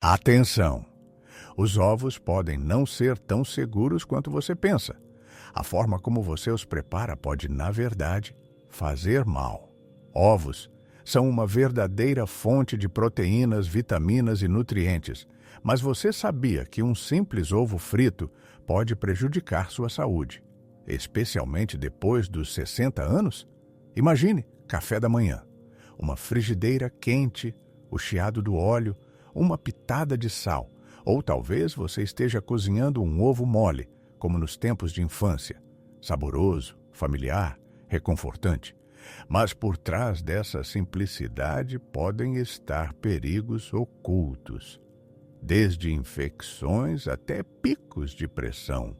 Atenção! Os ovos podem não ser tão seguros quanto você pensa. A forma como você os prepara pode, na verdade, fazer mal. Ovos são uma verdadeira fonte de proteínas, vitaminas e nutrientes, mas você sabia que um simples ovo frito pode prejudicar sua saúde, especialmente depois dos 60 anos? Imagine café da manhã, uma frigideira quente, o chiado do óleo, uma pitada de sal, ou talvez você esteja cozinhando um ovo mole, como nos tempos de infância, saboroso, familiar, reconfortante. Mas por trás dessa simplicidade podem estar perigos ocultos, desde infecções até picos de pressão.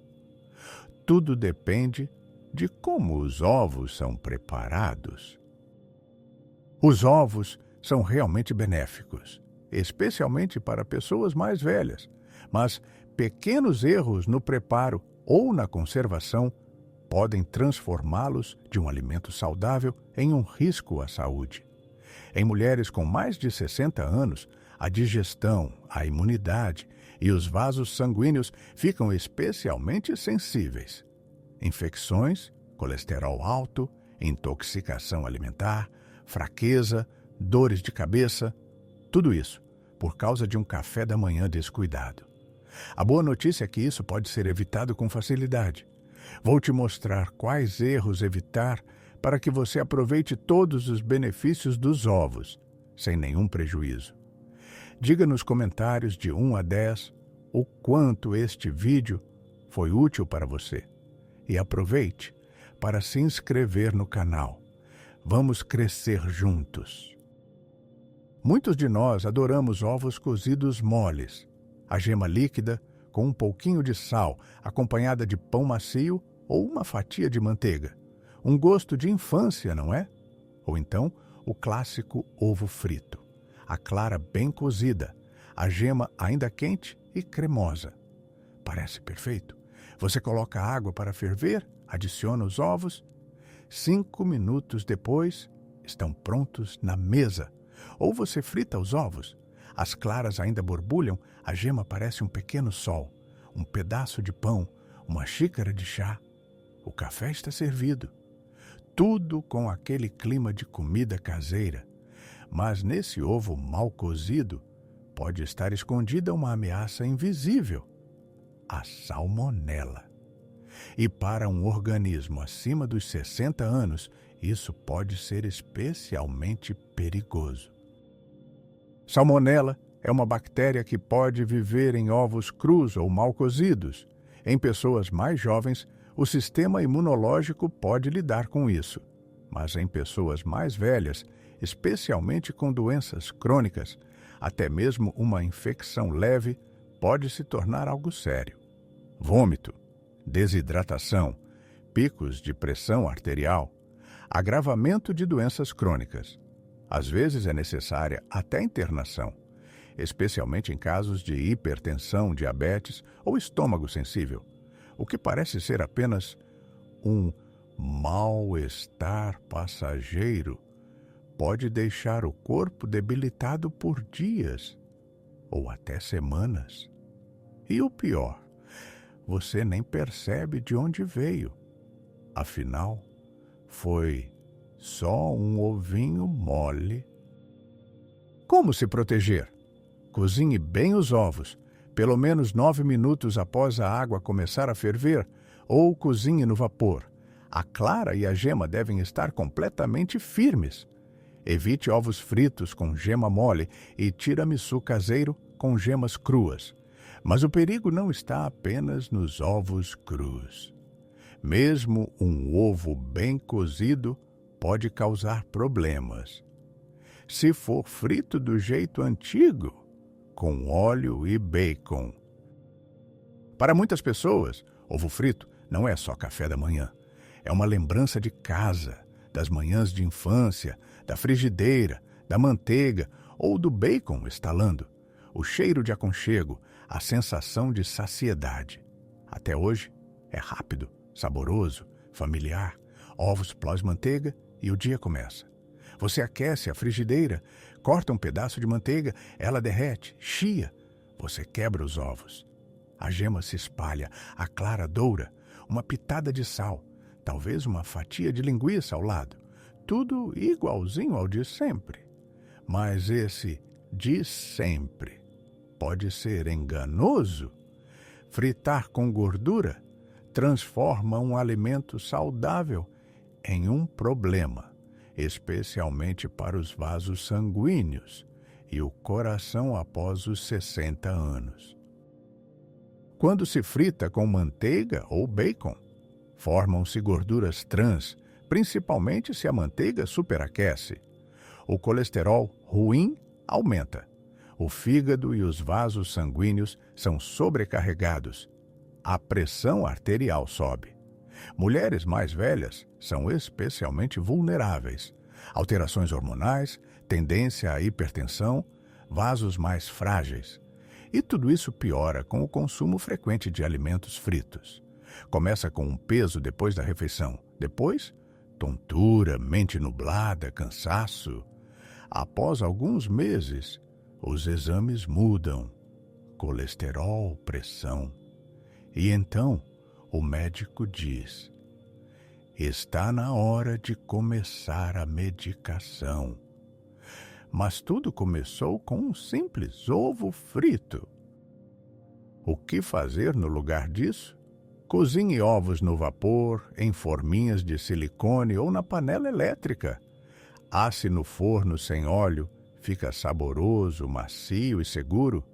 Tudo depende de como os ovos são preparados. Os ovos são realmente benéficos, especialmente para pessoas mais velhas, mas pequenos erros no preparo ou na conservação podem transformá-los de um alimento saudável em um risco à saúde. Em mulheres com mais de 60 anos, a digestão, a imunidade e os vasos sanguíneos ficam especialmente sensíveis. Infecções, colesterol alto, intoxicação alimentar, fraqueza, dores de cabeça, tudo isso por causa de um café da manhã descuidado. A boa notícia é que isso pode ser evitado com facilidade. Vou te mostrar quais erros evitar para que você aproveite todos os benefícios dos ovos, sem nenhum prejuízo. Diga nos comentários de 1 a 10 o quanto este vídeo foi útil para você. E aproveite para se inscrever no canal. Vamos crescer juntos. Muitos de nós adoramos ovos cozidos moles. A gema líquida, com um pouquinho de sal, acompanhada de pão macio ou uma fatia de manteiga. Um gosto de infância, não é? Ou então, o clássico ovo frito. A clara bem cozida, a gema ainda quente e cremosa. Parece perfeito. Você coloca água para ferver, adiciona os ovos. 5 minutos depois, estão prontos na mesa. Ou você frita os ovos. As claras ainda borbulham, a gema parece um pequeno sol, um pedaço de pão, uma xícara de chá. O café está servido. Tudo com aquele clima de comida caseira. Mas nesse ovo mal cozido pode estar escondida uma ameaça invisível: a salmonela. E para um organismo acima dos 60 anos, isso pode ser especialmente perigoso. Salmonela é uma bactéria que pode viver em ovos crus ou mal cozidos. Em pessoas mais jovens, o sistema imunológico pode lidar com isso. Mas em pessoas mais velhas, especialmente com doenças crônicas, até mesmo uma infecção leve pode se tornar algo sério. Vômito, desidratação, picos de pressão arterial, agravamento de doenças crônicas. Às vezes é necessária até internação, especialmente em casos de hipertensão, diabetes ou estômago sensível, o que parece ser apenas um mal-estar passageiro pode deixar o corpo debilitado por dias ou até semanas. E o pior, você nem percebe de onde veio. Afinal, foi só um ovinho mole. Como se proteger? Cozinhe bem os ovos, pelo menos 9 minutos após a água começar a ferver, ou cozinhe no vapor. A clara e a gema devem estar completamente firmes. Evite ovos fritos com gema mole e tiramisu caseiro com gemas cruas. Mas o perigo não está apenas nos ovos crus. Mesmo um ovo bem cozido pode causar problemas. Se for frito do jeito antigo, com óleo e bacon. Para muitas pessoas, ovo frito não é só café da manhã. É uma lembrança de casa, das manhãs de infância, da frigideira, da manteiga ou do bacon estalando. O cheiro de aconchego, a sensação de saciedade. Até hoje, é rápido, saboroso, familiar. Ovos pós-manteiga e o dia começa. Você aquece a frigideira, corta um pedaço de manteiga, ela derrete, chia. Você quebra os ovos. A gema se espalha, a clara doura, uma pitada de sal, talvez uma fatia de linguiça ao lado. Tudo igualzinho ao de sempre. Mas esse de sempre pode ser enganoso. Fritar com gordura transforma um alimento saudável em um problema, especialmente para os vasos sanguíneos e o coração após os 60 anos. Quando se frita com manteiga ou bacon, formam-se gorduras trans, principalmente se a manteiga superaquece. O colesterol ruim aumenta. O fígado e os vasos sanguíneos são sobrecarregados. A pressão arterial sobe. Mulheres mais velhas são especialmente vulneráveis. Alterações hormonais, tendência à hipertensão, vasos mais frágeis. E tudo isso piora com o consumo frequente de alimentos fritos. Começa com um peso depois da refeição. Depois, tontura, mente nublada, cansaço. Após alguns meses, os exames mudam. Colesterol, pressão. E então, o médico diz: está na hora de começar a medicação. Mas tudo começou com um simples ovo frito. O que fazer no lugar disso? Cozinhe ovos no vapor, em forminhas de silicone ou na panela elétrica. Asse no forno sem óleo, fica saboroso, macio e seguro.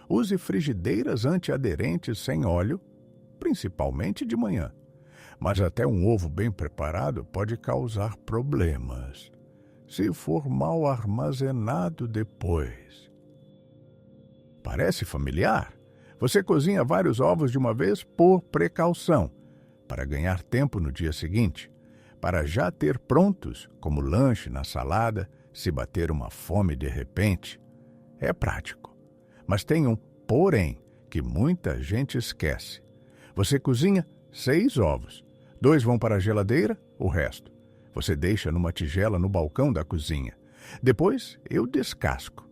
Use frigideiras antiaderentes sem óleo, principalmente de manhã. Mas até um ovo bem preparado pode causar problemas, se for mal armazenado depois. Parece familiar? Você cozinha vários ovos de uma vez por precaução, para ganhar tempo no dia seguinte, para já ter prontos, como lanche na salada, se bater uma fome de repente. É prático, mas tem um porém que muita gente esquece. Você cozinha 6 ovos, 2 vão para a geladeira, o resto você deixa numa tigela no balcão da cozinha. Depois eu descasco.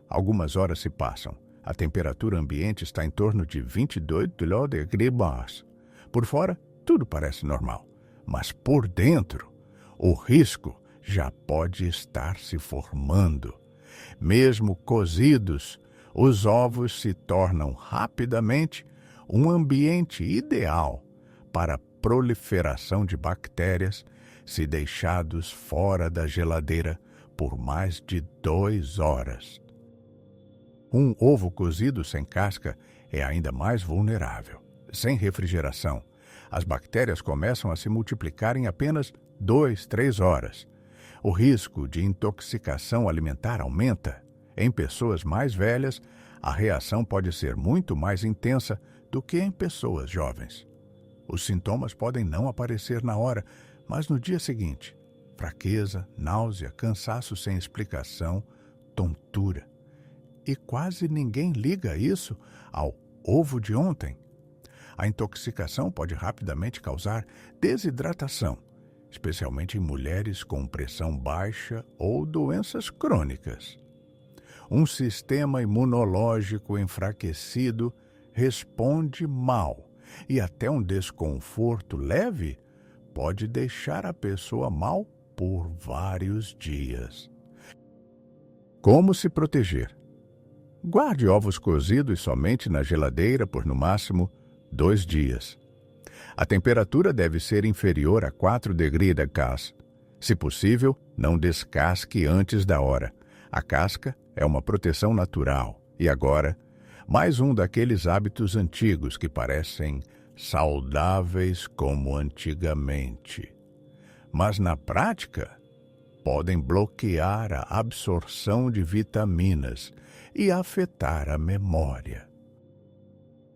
Algumas horas se passam. A temperatura ambiente está em torno de 22 °C. Por fora, tudo parece normal. Mas por dentro, o risco já pode estar se formando. Mesmo cozidos, os ovos se tornam rapidamente um ambiente ideal para a proliferação de bactérias se deixados fora da geladeira por mais de 2 horas. Um ovo cozido sem casca é ainda mais vulnerável. Sem refrigeração, as bactérias começam a se multiplicar em apenas 2, 3 horas. O risco de intoxicação alimentar aumenta. Em pessoas mais velhas, a reação pode ser muito mais intensa do que em pessoas jovens. Os sintomas podem não aparecer na hora, mas no dia seguinte, fraqueza, náusea, cansaço sem explicação, tontura. E quase ninguém liga isso ao ovo de ontem. A intoxicação pode rapidamente causar desidratação, especialmente em mulheres com pressão baixa ou doenças crônicas. Um sistema imunológico enfraquecido responde mal e até um desconforto leve pode deixar a pessoa mal por vários dias. Como se proteger? Guarde ovos cozidos somente na geladeira por no máximo 2 dias. A temperatura deve ser inferior a 4 °C. Se possível, não descasque antes da hora. A casca é uma proteção natural. E agora, mais um daqueles hábitos antigos que parecem saudáveis como antigamente, mas na prática podem bloquear a absorção de vitaminas e afetar a memória.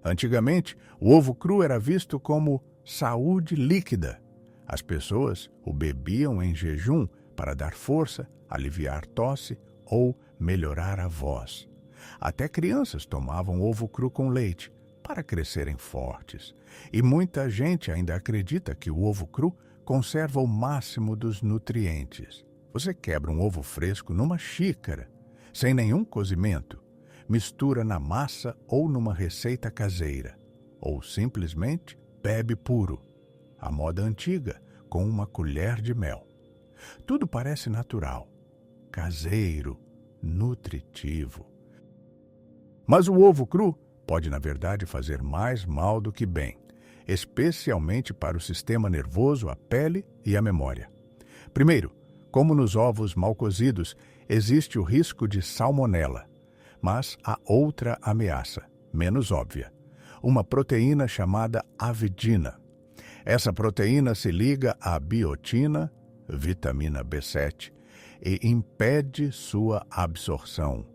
Antigamente, o ovo cru era visto como saúde líquida. As pessoas o bebiam em jejum para dar força, aliviar tosse ou melhorar a voz. Até crianças tomavam ovo cru com leite para crescerem fortes. E muita gente ainda acredita que o ovo cru conserva o máximo dos nutrientes. Você quebra um ovo fresco numa xícara, sem nenhum cozimento. mistura na massa ou numa receita caseira, ou simplesmente bebe puro, à moda antiga, com uma colher de mel. Tudo parece natural, caseiro, nutritivo. Mas o ovo cru pode, na verdade, fazer mais mal do que bem, especialmente para o sistema nervoso, a pele e a memória. Primeiro, como nos ovos mal cozidos, existe o risco de salmonela. Mas há outra ameaça, menos óbvia, uma proteína chamada avidina. Essa proteína se liga à biotina, vitamina B7, e impede sua absorção.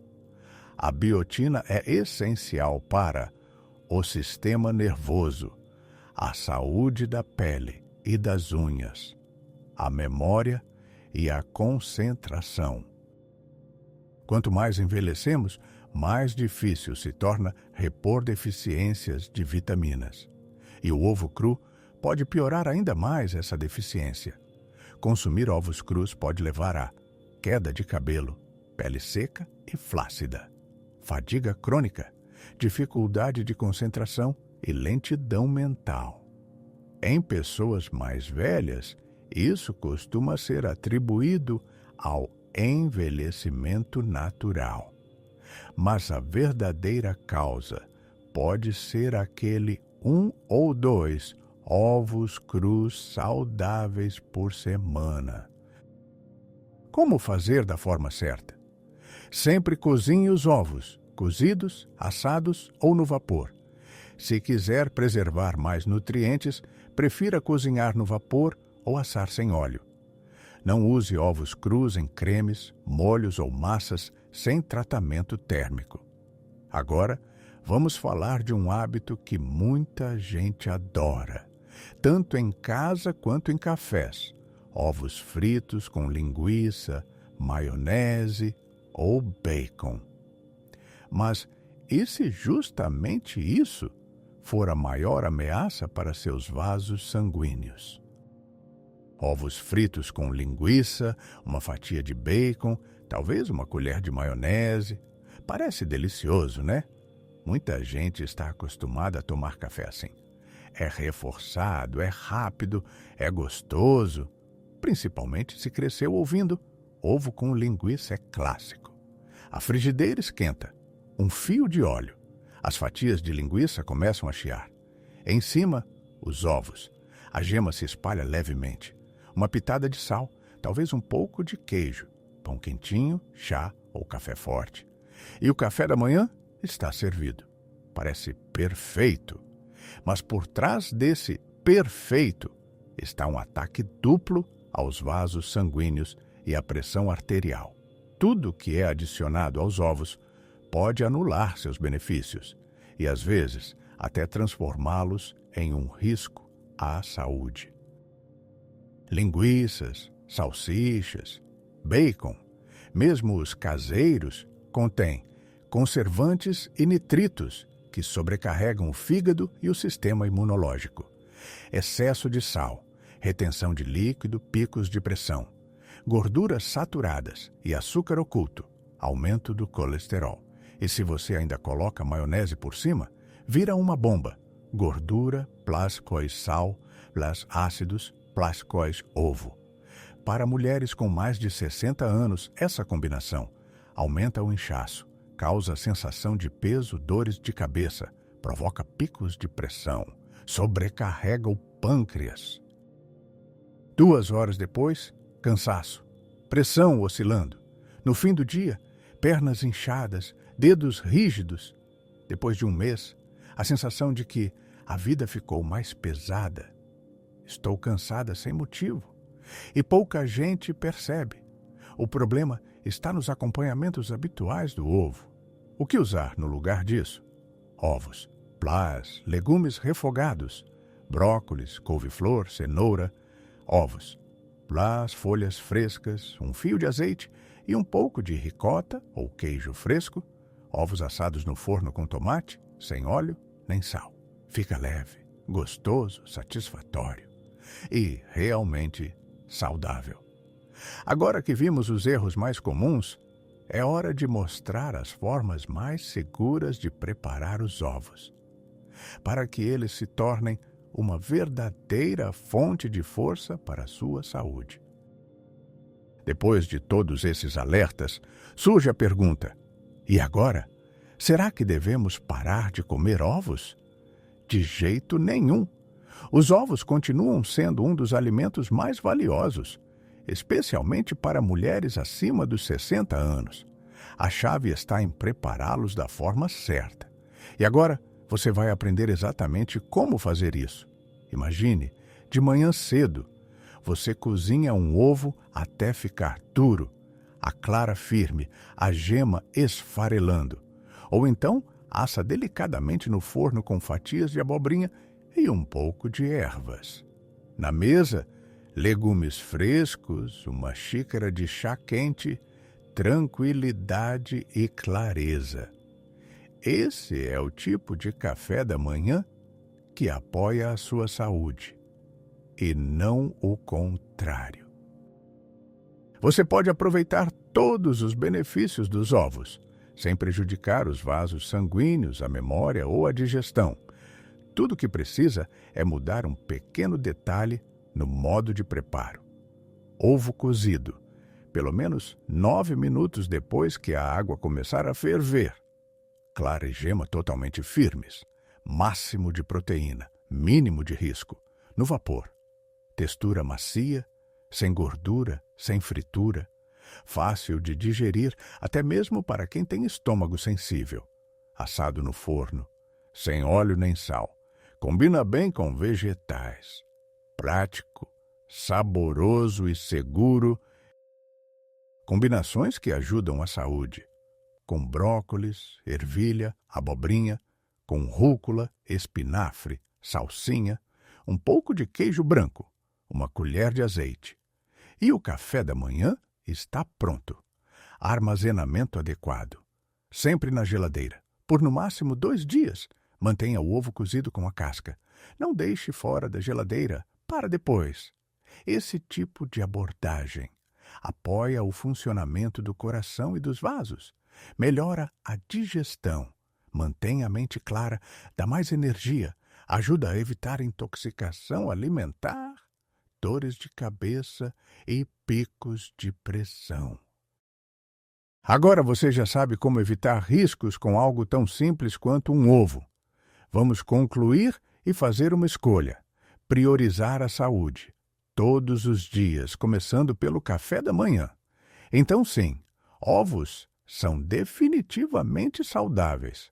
A biotina é essencial para o sistema nervoso, a saúde da pele e das unhas, a memória e a concentração. Quanto mais envelhecemos, mais difícil se torna repor deficiências de vitaminas. E o ovo cru pode piorar ainda mais essa deficiência. Consumir ovos crus pode levar a queda de cabelo, pele seca e flácida, fadiga crônica, dificuldade de concentração e lentidão mental. Em pessoas mais velhas, isso costuma ser atribuído ao envelhecimento natural. Mas a verdadeira causa pode ser aquele 1 ou 2 ovos crus saudáveis por semana. Como fazer da forma certa? Sempre cozinhe os ovos, cozidos, assados ou no vapor. Se quiser preservar mais nutrientes, prefira cozinhar no vapor ou assar sem óleo. Não use ovos crus em cremes, molhos ou massas sem tratamento térmico. Agora, vamos falar de um hábito que muita gente adora, tanto em casa quanto em cafés: ovos fritos com linguiça, maionese ou bacon. Mas e se justamente isso for a maior ameaça para seus vasos sanguíneos? Ovos fritos com linguiça, uma fatia de bacon, talvez uma colher de maionese. Parece delicioso, né? Muita gente está acostumada a tomar café assim. É reforçado, é rápido, é gostoso. Principalmente se cresceu ouvindo ovo com linguiça é clássico. A frigideira esquenta, um fio de óleo. As fatias de linguiça começam a chiar. Em cima, os ovos. A gema se espalha levemente. Uma pitada de sal, talvez um pouco de queijo, pão quentinho, chá ou café forte. E o café da manhã está servido. Parece perfeito. Mas por trás desse perfeito está um ataque duplo aos vasos sanguíneos e à pressão arterial. Tudo que é adicionado aos ovos pode anular seus benefícios e, às vezes, até transformá-los em um risco à saúde. Linguiças, salsichas, bacon, mesmo os caseiros, contêm conservantes e nitritos que sobrecarregam o fígado e o sistema imunológico. Excesso de sal, retenção de líquido, picos de pressão, gorduras saturadas e açúcar oculto, aumento do colesterol. E se você ainda coloca maionese por cima, vira uma bomba. Gordura, plascóis sal, plus ácidos, plascóis ovo. Para mulheres com mais de 60 anos, essa combinação aumenta o inchaço, causa sensação de peso, dores de cabeça, provoca picos de pressão, sobrecarrega o pâncreas. 2 horas depois, cansaço, pressão oscilando. No fim do dia, pernas inchadas, dedos rígidos. Depois de um mês, a sensação de que a vida ficou mais pesada. Estou cansada sem motivo. E pouca gente percebe. O problema está nos acompanhamentos habituais do ovo. O que usar no lugar disso? Ovos, plus, legumes refogados, brócolis, couve-flor, cenoura, ovos, plus, folhas frescas, um fio de azeite e um pouco de ricota ou queijo fresco, ovos assados no forno com tomate, sem óleo nem sal. Fica leve, gostoso, satisfatório e realmente saudável. Agora que vimos os erros mais comuns, é hora de mostrar as formas mais seguras de preparar os ovos, para que eles se tornem uma verdadeira fonte de força para a sua saúde. Depois de todos esses alertas, surge a pergunta: e agora? Será que devemos parar de comer ovos? De jeito nenhum! Os ovos continuam sendo um dos alimentos mais valiosos, especialmente para mulheres acima dos 60 anos. A chave está em prepará-los da forma certa. E agora você vai aprender exatamente como fazer isso. Imagine, de manhã cedo, você cozinha um ovo até ficar duro, a clara firme, a gema esfarelando. Ou então, assa delicadamente no forno com fatias de abobrinha e um pouco de ervas. Na mesa, legumes frescos, uma xícara de chá quente, tranquilidade e clareza. Esse é o tipo de café da manhã que apoia a sua saúde, e não o contrário. Você pode aproveitar todos os benefícios dos ovos, sem prejudicar os vasos sanguíneos, a memória ou a digestão. Tudo o que precisa é mudar um pequeno detalhe no modo de preparo. Ovo cozido, pelo menos 9 minutos depois que a água começar a ferver. Clara e gema totalmente firmes. Máximo de proteína, mínimo de risco. No vapor. Textura macia, sem gordura, sem fritura. Fácil de digerir, até mesmo para quem tem estômago sensível. Assado no forno, sem óleo nem sal. Combina bem com vegetais. Prático, saboroso e seguro. Combinações que ajudam a saúde. Com brócolis, ervilha, abobrinha, com rúcula, espinafre, salsinha, um pouco de queijo branco, uma colher de azeite. E o café da manhã está pronto. Armazenamento adequado. Sempre na geladeira, por no máximo 2 dias. Mantenha o ovo cozido com a casca. Não deixe fora da geladeira para depois. Esse tipo de abordagem apoia o funcionamento do coração e dos vasos, melhora a digestão, mantém a mente clara, dá mais energia, ajuda a evitar intoxicação alimentar, dores de cabeça e picos de pressão. Agora você já sabe como evitar riscos com algo tão simples quanto um ovo. Vamos concluir e fazer uma escolha. Priorizar a saúde. Todos os dias, começando pelo café da manhã. Então sim, ovos são definitivamente saudáveis,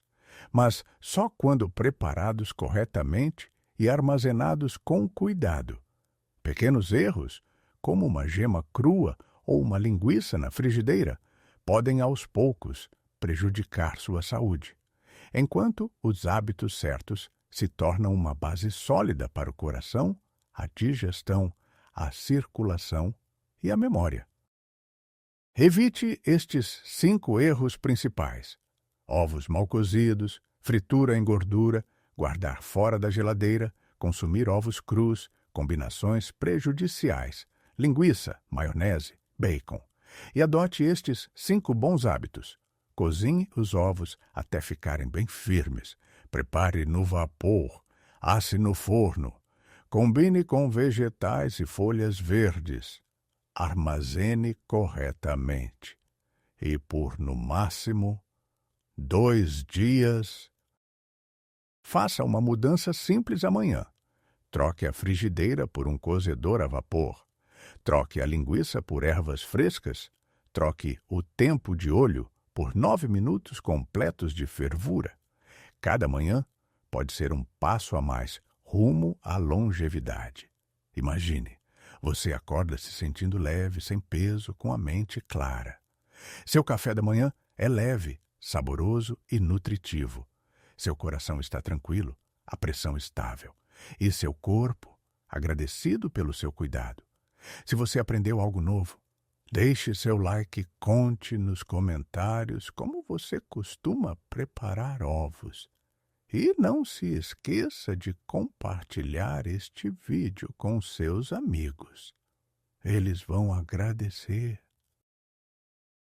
mas só quando preparados corretamente e armazenados com cuidado. Pequenos erros, como uma gema crua ou uma linguiça na frigideira, podem aos poucos prejudicar sua saúde, enquanto os hábitos certos se tornam uma base sólida para o coração, a digestão, a circulação e a memória. Evite estes 5 erros principais: ovos mal cozidos, fritura em gordura, guardar fora da geladeira, consumir ovos crus, combinações prejudiciais, linguiça, maionese, bacon. E adote estes 5 bons hábitos. Cozinhe os ovos até ficarem bem firmes. Prepare no vapor. Asse no forno. Combine com vegetais e folhas verdes. Armazene corretamente. E por, no máximo, 2 dias. Faça uma mudança simples amanhã. Troque a frigideira por um cozedor a vapor. Troque a linguiça por ervas frescas. Troque o tempo de olho por 9 minutos completos de fervura. Cada manhã pode ser um passo a mais rumo à longevidade. Imagine, você acorda se sentindo leve, sem peso, com a mente clara. Seu café da manhã é leve, saboroso e nutritivo. Seu coração está tranquilo, a pressão estável. E seu corpo agradecido pelo seu cuidado. Se você aprendeu algo novo, deixe seu like e conte nos comentários como você costuma preparar ovos. E não se esqueça de compartilhar este vídeo com seus amigos. Eles vão agradecer.